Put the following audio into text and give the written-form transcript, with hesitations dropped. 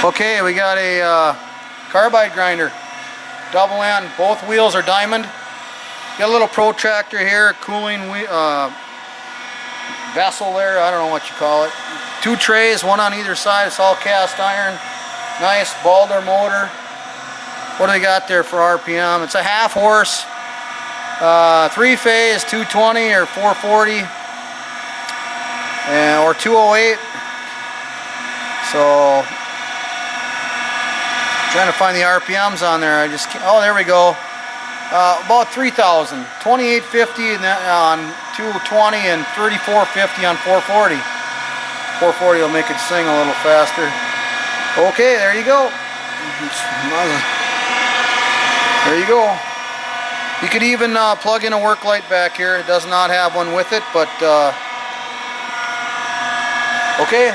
Okay, we got a carbide grinder, double end, both wheels are diamond. Got a little protractor here, cooling vessel there, I don't know what you call it. Two trays, one on either side, it's all cast iron. Nice Baldor motor. What do they got there for RPM? It's a half horse, 3-phase, 220 or 440, or 208. So, trying to find the RPMs on there. Oh, there we go. About 3,000. 2850 on 220 and 3450 on 440. 440 will make it sing a little faster. Okay, there you go. There you go. You could even plug in a work light back here. It does not have one with it, but okay.